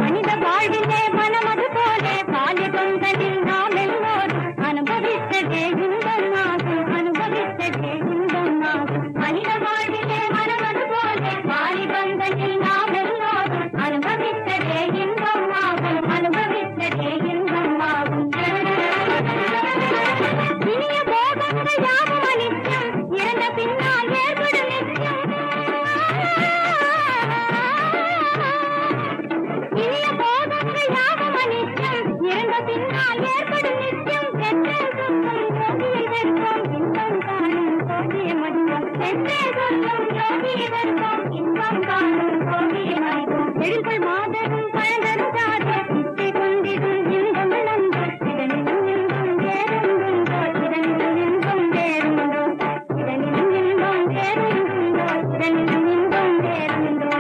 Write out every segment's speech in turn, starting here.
மனித வாழ்விலே மனமது போலே பாலிய தொங்கலில் நாம் எல்லோரும் அனுபவித்ததே இன்பமாகும், அனுபவித்ததே இன்பமாகும். மனித வாழ்விலே மனமது போலே பாலி பந்தலில் நாம் எல்லோரும் அனுபவித்ததே இன்பமாகும், அனுபவித்ததே இன்பமாகும். இனிய போகங்கள் யாவும் அனித்யம், இறந்த பின்னால் ஏற்படும் நித்தியம். இனிய போகங்கள் யாவும் அனித்யம், இறந்த பின்னால் ஏற்படும் நித்தியம். பெற்றே சொல்லும் யோகியை வெல்வோம், இன்பம் காணும் கோகியை மடிவோம். பெற்றே சொல்லும் யோகியை வெல்வோம், இன்பம் காணும் கோகியை மடிவோம். எழில்கள் மாதரும் பழந்தரும் ஜாதம் இச்சை கொண்டிடும் இன்பம் நம்போ. இதனிலும் இன்பம் வேறுண்டோ, இதனிலும் இன்பம் வேறுண்டோ, இதனிலும் இன்பம் வேறுண்டோ, இதனிலும் இன்பம் வேறுண்டோ.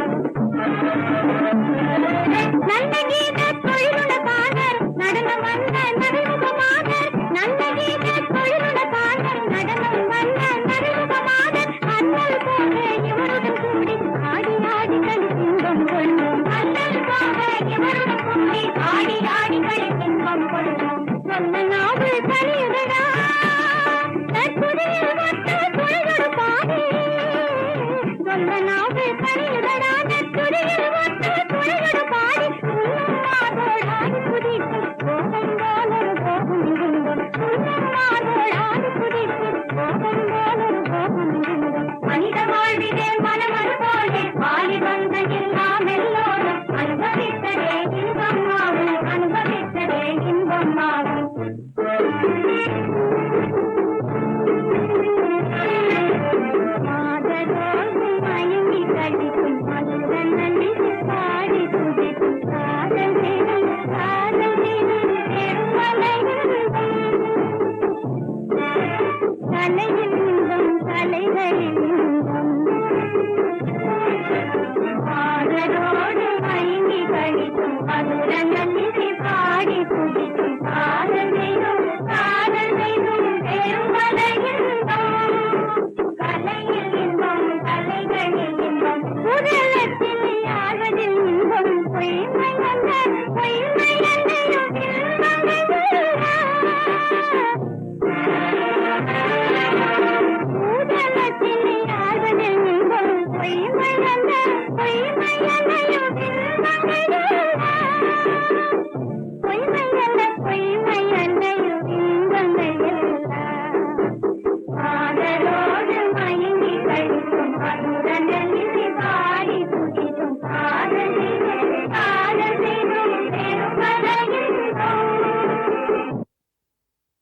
நல்ல கீத தொழிலுணக்காரர் நடனம் வந்த நடுமுகமாதர், நல்ல கீத தொழிலுணக்காரர் நடனம் வந்த நடுமுகமாதர். அண்ணல் போக இவருடன் கூடி ஆடி ஆடி களி இன்பம் கொள்வோம். அண்ணல் போக இவருடன் கூடி ஆடி ஆடி களி இன்பம் கொள்வோம். சொன்ன நாவல் கலியுதடா தற்புதியில் ஒத்த துறையொடு பாடி. சொன்ன நாவல் கலியுதடா தற்புதியில் ஒத்த துறையொடு பாடி. உள்ளம்மாதோடாடி குதித்து கோபம் போலொரு கோபம் இன்பம். உள்ளம்மாதோடாடி குதித்து கோபம் போலொரு கோபம் இன்பம். மனித வாழ்விலே மனமது போலே வாலி பந்தனில் நாம் எல்லோரும் அனுபவித்ததே இன்பமாகும், அனுபவித்ததே இன்பமாகும். மாதரோடு மயங்கி கழிக்கும் மதுரன் நன்றி பாடி துதிக்கும் காதல் செய்தும் காதல் செய்தும் பெருமலையில் தலையில் இன்பம் தலைகளில் இன்பம். மாதரோடு மயங்கி கழிக்கும் மதுரன் நன்றி பாடி துதிக்கும் காதல் செய்தும் காதல் செய்தும் பெருமலையில் இன்பம். கலையில் இன்பம் கலைகளில் இன்பம். உடலத்தில் யாழ்வதில் இன்பம். பொய்மை அல்ல பொய்மை அல்லையும் உடலத்தில் யாழ்வதில் இன்பம். பொய்மை அல்ல பொய்மை அல்லையும் பொய்மை அல்ல பொய்மை அல்லையும் இன்பங்கள் எல்லாம். காதலோடு மயங்கி கழிக்கும் மதுரன்